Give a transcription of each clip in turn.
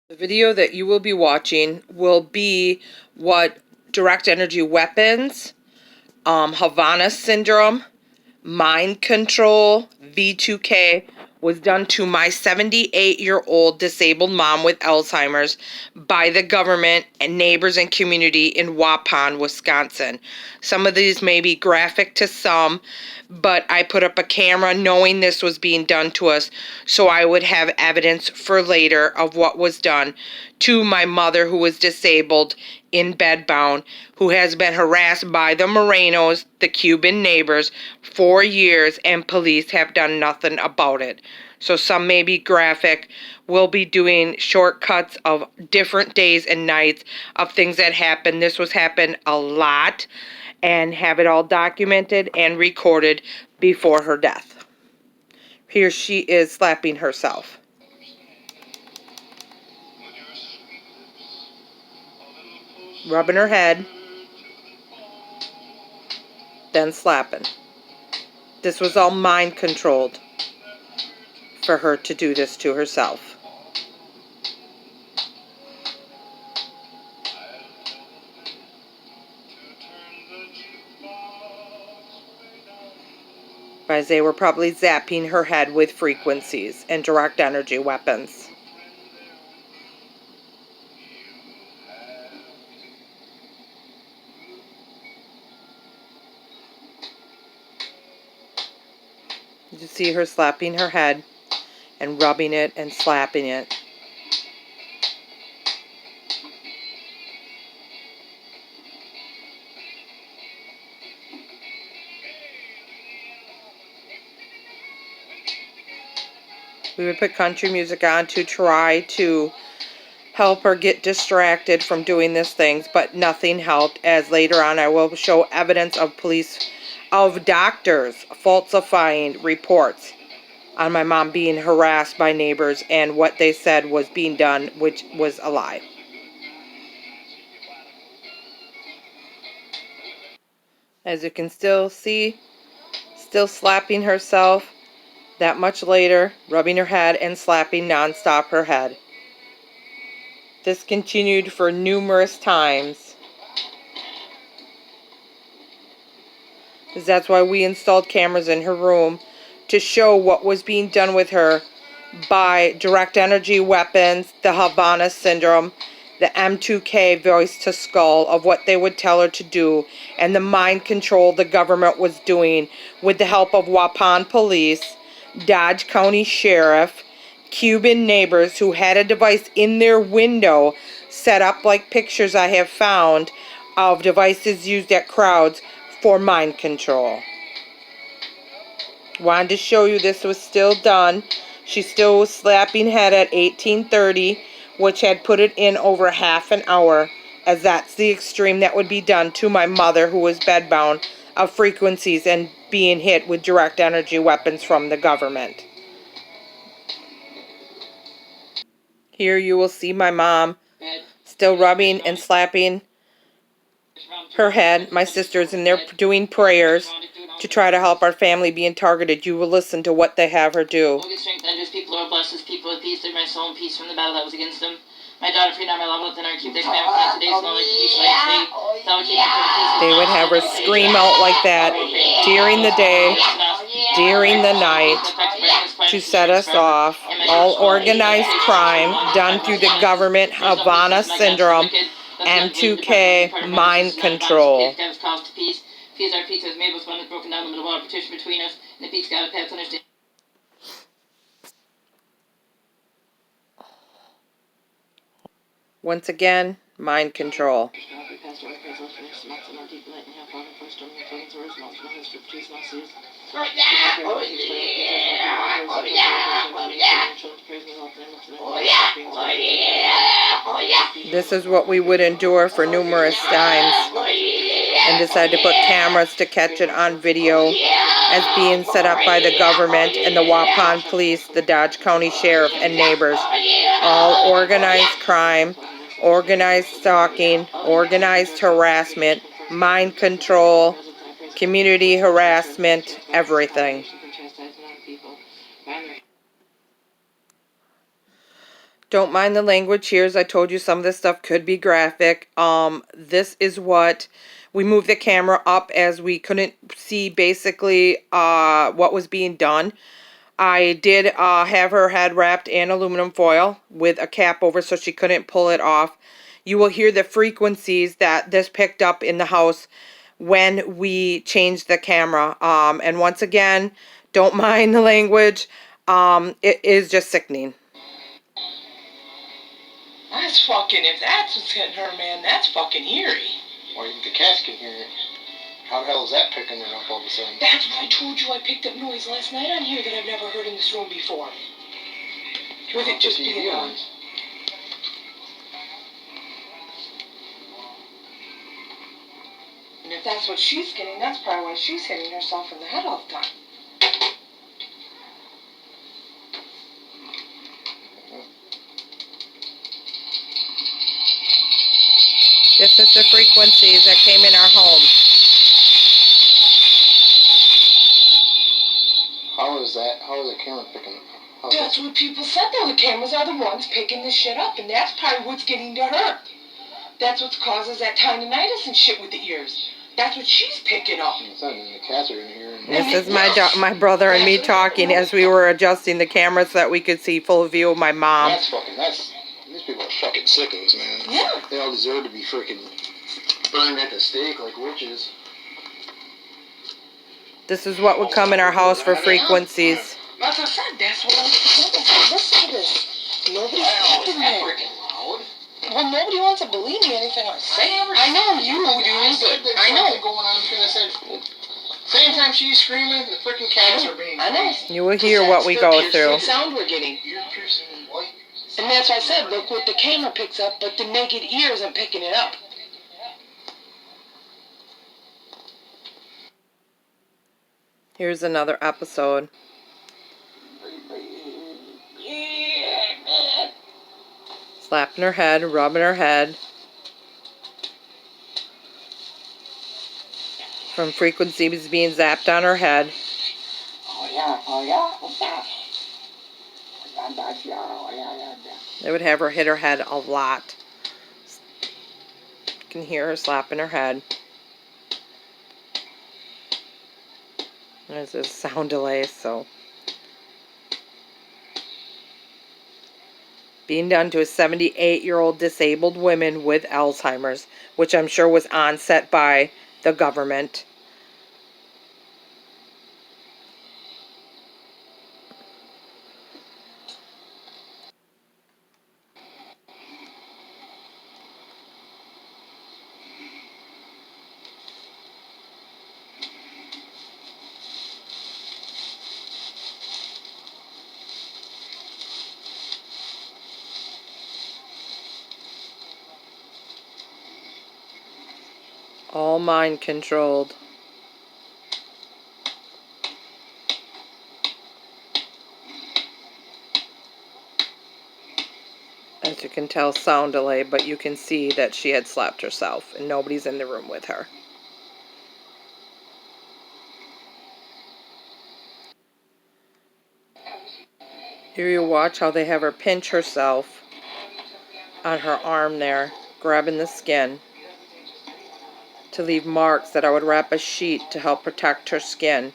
The video that you will be watching will be what direct energy weapons, Havana Syndrome, mind control, V2K, was done to my 78-year-old disabled mom with Alzheimer's by the government and neighbors and community in Waupun, Wisconsin. Some of these may be graphic to some, but I put up a camera knowing this was being done to us so I would have evidence for later of what was done to my mother, who was disabled in bedbound, who has been harassed by the Morenos, the Cuban neighbors, for years, and police have done nothing about it. So some may be graphic. We'll be doing shortcuts of different days and nights of things that happen. This was happened a lot, and have it all documented and recorded before her death. Here she is slapping herself. Rubbing her head, then slapping. This was all mind controlled for her to do this to herself. As they were probably zapping her head with frequencies and direct energy weapons. You see her slapping her head and rubbing it and slapping it. We would put country music on to try to help her get distracted from doing these things, but nothing helped, as later on I will show evidence of doctors falsifying reports on my mom being harassed by neighbors and what they said was being done, which was a lie. As you can still see, still slapping herself. That much later, rubbing her head and slapping nonstop her head. This continued for numerous times. That's why we installed cameras in her room, to show what was being done with her by direct energy weapons, the Havana Syndrome, the M2K voice to skull of what they would tell her to do, and the mind control the government was doing with the help of Waupun police, Dodge County Sheriff, Cuban neighbors who had a device in their window set up like pictures I have found of devices used at crowds for mind control. Wanted to show you this was still done. She still was slapping head at 18:30, which had put it in over half an hour, as that's the extreme that would be done to my mother, who was bedbound, of frequencies and being hit with direct energy weapons from the government. Here you will see my mom still rubbing and slapping her head. My sister's in there doing prayers to try to help our family being targeted. You will listen to what they have her do. People are blessed as people with peace, my soul and peace from the battle that was against them. My daughter, free now, my love, within our keep their family from today's moment, They would have her scream out like that during the day, during the night, to set us off. All organized crime done through the government, Havana Syndrome, M2K, mind control. Peace our peace has made us one has broken down the middle wall partition between us, and the peace God of paths understand. Once again, mind control. This is what we would endure for numerous times, and decided to put cameras to catch it on video as being set up by the government and the Waupun police, the Dodge County Sheriff, and neighbors. All organized crime, organized stalking, organized harassment, mind control, community harassment, everything. Don't mind the language here. As I told you, some of this stuff could be graphic. This is what we moved the camera up as we couldn't see basically what was being done. I did have her head wrapped in aluminum foil with a cap over so she couldn't pull it off. You will hear the frequencies that this picked up in the house when we changed the camera. And once again, don't mind the language. It is just sickening. That's fucking, if that's what's hitting her, man, that's fucking eerie. Well, the cats can hear it. How the hell is that picking it up all of a sudden? That's what I told you. I picked up noise last night on here that I've never heard in this room before. With it just being on. And if that's what she's getting, that's probably why she's hitting herself in the head all the time. This is the frequencies that came in our home. How is the camera picking it up? That's what people said, though. The cameras are the ones picking this shit up, and that's probably what's getting to her. That's what causes that tinnitus and shit with the ears. That's what she's picking up. And the cats are in here. This is my brother and me talking as we were adjusting the camera so that we could see full view of my mom. These people are fucking sickos, man. Yeah. They all deserve to be freaking burned at the stake like witches. This is what would come in our house for frequencies. Like I said, that's what I'm saying. Listen to this. Nobody's talking there. Well, nobody wants to believe me anything I say. I know you do, but I know. Going on between I said, same time she's screaming, the freaking cats are being. I know. You will hear what we go through. The sound we're getting. Ear piercing white. And that's why I said, look what the camera picks up, but the naked ear isn't picking it up. Here's another episode. Slapping her head, rubbing her head. From frequencies being zapped on her head. They would have her hit her head a lot. You can hear her slapping her head. There's a sound delay, so. Being done to a 78-year-old disabled woman with Alzheimer's, which I'm sure was onset by the government. All mind controlled. As you can tell, sound delay, but you can see that she had slapped herself and nobody's in the room with her. Here you watch how they have her pinch herself on her arm there, grabbing the skin to leave marks that I would wrap a sheet to help protect her skin.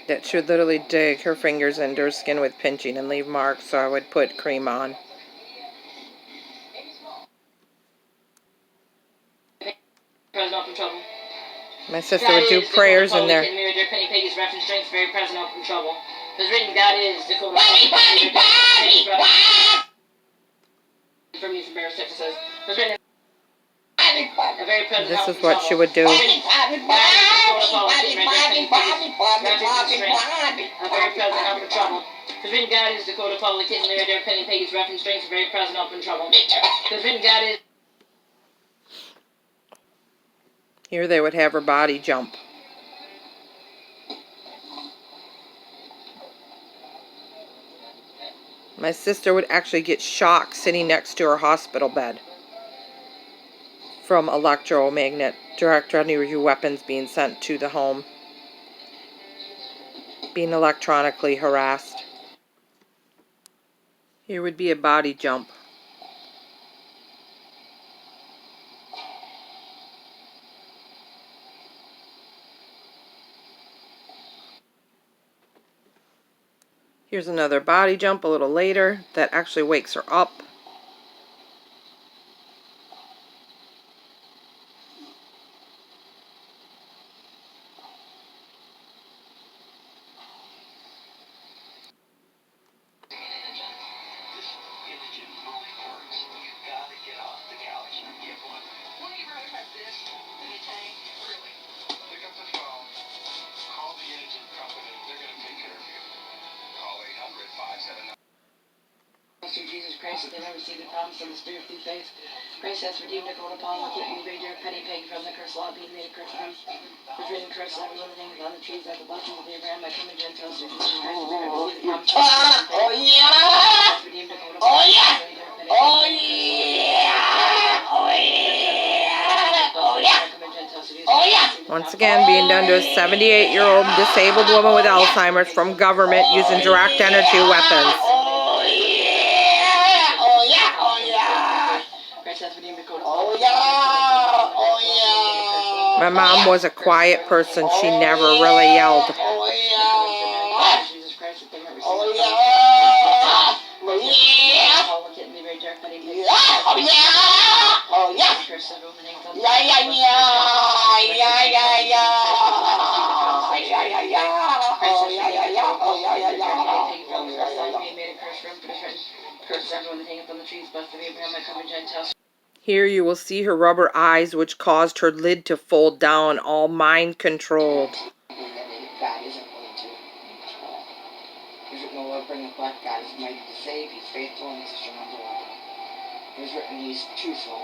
That she would literally dig her fingers into her skin with pinching and leave marks, so I would put cream on. My sister would do prayers in there. Very present, open trouble. Because written God is Dakota. This is what she would do. Because written God is Dakota Public, Kitten, Lyra, Dare, Penny, Peggy's reference strength, very present, open trouble. Because written God is Here they would have her body jump. My sister would actually get shocked sitting next to her hospital bed from electromagnet direct energy weapons being sent to the home, being electronically harassed. Here would be a body jump. Here's another body jump a little later that actually wakes her up. Jesus Christ, that they never see the promise of the Spirit through faith. Christ has redeemed a cold upon the kitten, made your penny peg from the curse law, being made a curse from. Was written curse every living thing on the trees, like the blessings of Abraham, by coming Gentiles through Jesus Christ, the Spirit receive the promise of the Spirit. Oh yeah! Redeemed a cold Oh upon yeah! oh yeah! Oh yeah! Oh yeah! Oh yeah! Once again, being done to a 78-year-old disabled woman with Alzheimer's from government using direct energy weapons. Oh yeah! Oh yeah! Oh yeah! Oh yeah! Oh yeah! My mom was a quiet person. She never really yelled. Oh yeah! Oh yeah! Oh yeah! Oh yeah! Oh yeah! Yeah, yeah, yeah! Yeah, yeah, yeah! Yeah, yeah, yeah! Oh yeah, yeah, yeah! Oh yeah, yeah, yeah! Oh yeah, yeah, yeah! Here you will see her rubber eyes, which caused her lid to fold down, all mind controlled. God isn't going to. There's written, the Lord bringeth back. God is mighty to save. He's faithful and he's strong to deliver. There's written, he's truthful.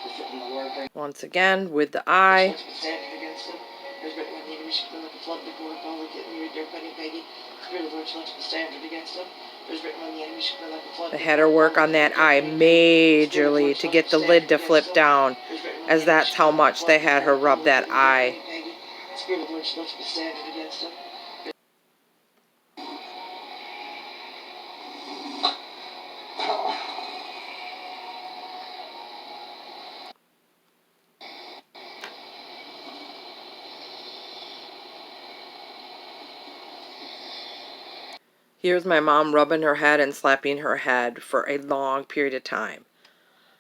There's written, the Lord bringeth. Once again, with the eye. Against him. There's written, when the enemy shall come like a flood before a fall, like it, and your dear buddy Peggy. The Spirit of the Lord shall lift up a standard against him. There's written, when the enemy shall come like a flood. They had her work on that eye majorly to get the lid to flip down, as that's how much they had her rub that eye. The Spirit of the Lord shall lift up a standard against him. Here's my mom rubbing her head and slapping her head for a long period of time.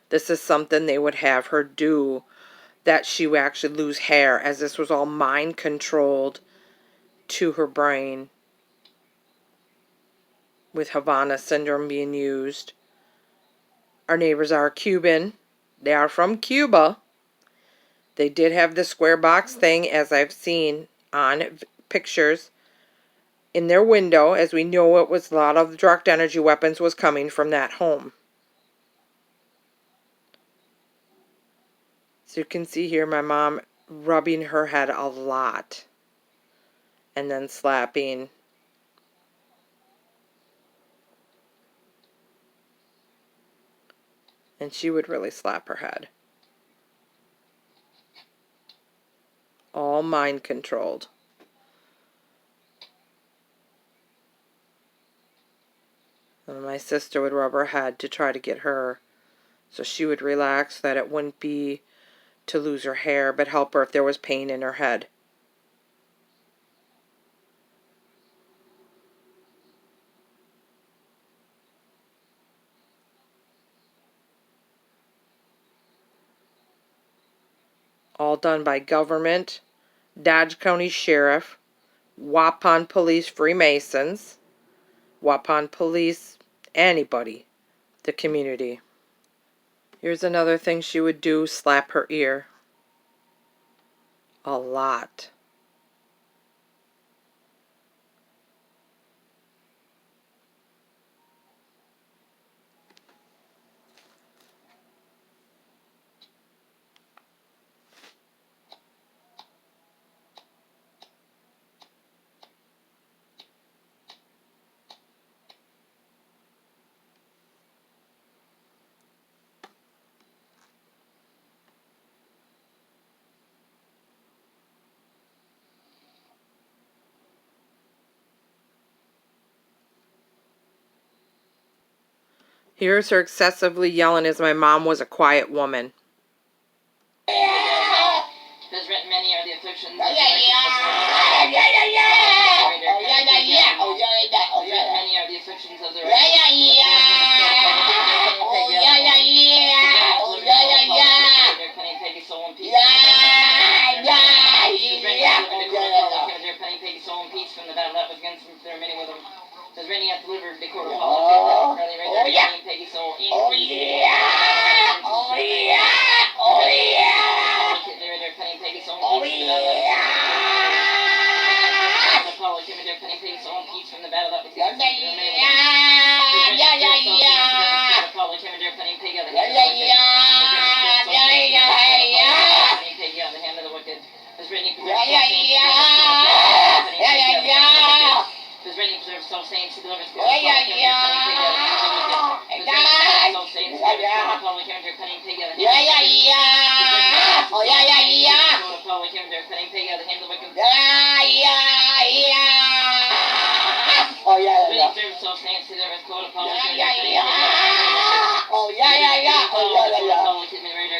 This is something they would have her do, that she would actually lose hair, as this was all mind controlled to her brain, with Havana Syndrome being used. Our neighbors are Cuban. They are from Cuba. They did have the square box thing, as I've seen on pictures, in their window, as we know it was a lot of direct energy weapons was coming from that home. So you can see here my mom rubbing her head a lot and then slapping. And she would really slap her head. All mind controlled. And my sister would rub her head to try to get her, so she would relax, that it wouldn't be to lose her hair, but help her if there was pain in her head. All done by government, Dodge County Sheriff, Waupun Police Freemasons, Waupun Police, anybody, the community. Here's another thing she would do, slap her ear. A lot. Here's her excessively yelling as my mom was a quiet woman. Has written many are the afflictions of the many are the afflictions of the Penny soul and peace from the battle that was against them. There are many with them. Has Rennie hath delivered the court of Paul, Peggy soul in Peggy soul peace from the battle that was against them. The hand of the wicked. Has Rennie Because Rennie preserves self saints, he delivers soul saints, public hymn, cutting pig out of the public hymn, cutting pig out of the hand of the wicked. Rennie preserves self saints, he delivers code of public hymn,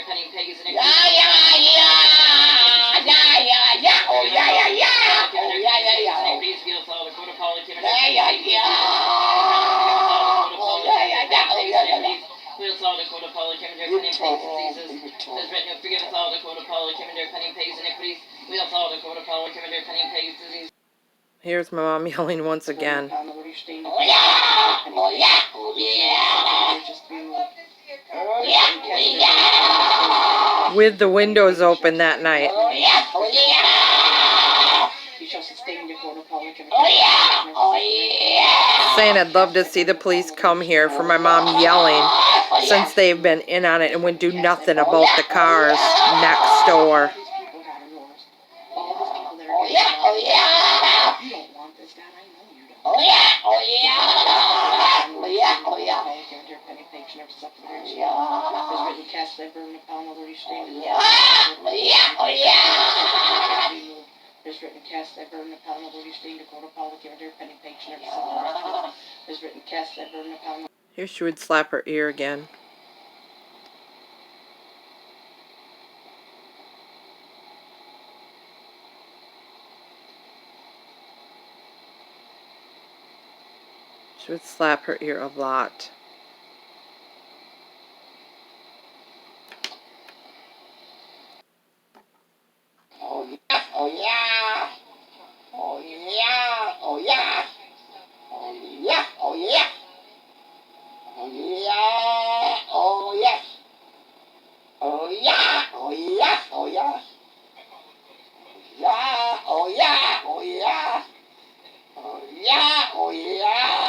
cutting pig is an Here's my mom yelling once again. With the windows open that night. Saying I'd love to see the police come here for my mom yelling since they've been in on it and would do nothing about the cars next door. There's written cast thy burden upon the Lord, stain to court of Paul, give her penny page, never There's written cast thy burden upon the Here she would slap her ear again. She would slap her ear a lot. Oh yeah. Oh yeah. Oh yeah. Oh yeah. Oh yeah. Oh yeah. Oh yes. Oh yeah. Oh yeah. Oh yeah. Yeah. Oh yeah. Oh yeah. Oh yeah. Oh yeah.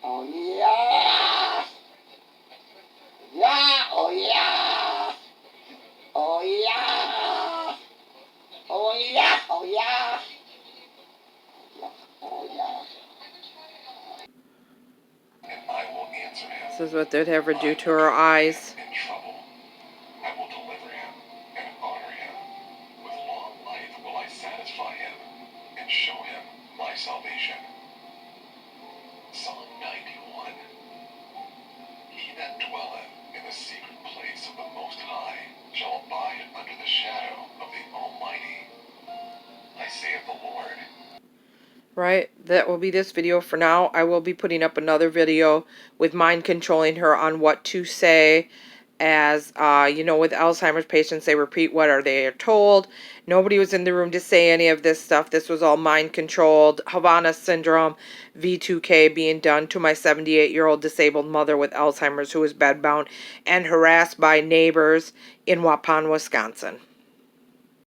Oh yeah. Yeah. Oh yeah. Oh yeah. Oh yeah. Oh yeah. Oh yeah. And I will answer him. This is what they'd have her do to her eyes. In trouble, I will deliver him and honor him. With long life will I satisfy him and show him my salvation. Psalm 91. He that dwelleth in the secret place of the Most High shall abide under the shadow of the Almighty. I say of the Lord. Right, that will be this video for now. I will be putting up another video with mind controlling her on what to say. As you know, with Alzheimer's patients, they repeat what they are told. Nobody was in the room to say any of this stuff. This was all mind controlled. Havana Syndrome, V2K being done to my 78-year-old disabled mother with Alzheimer's who was bedbound and harassed by neighbors in Waupun, Wisconsin.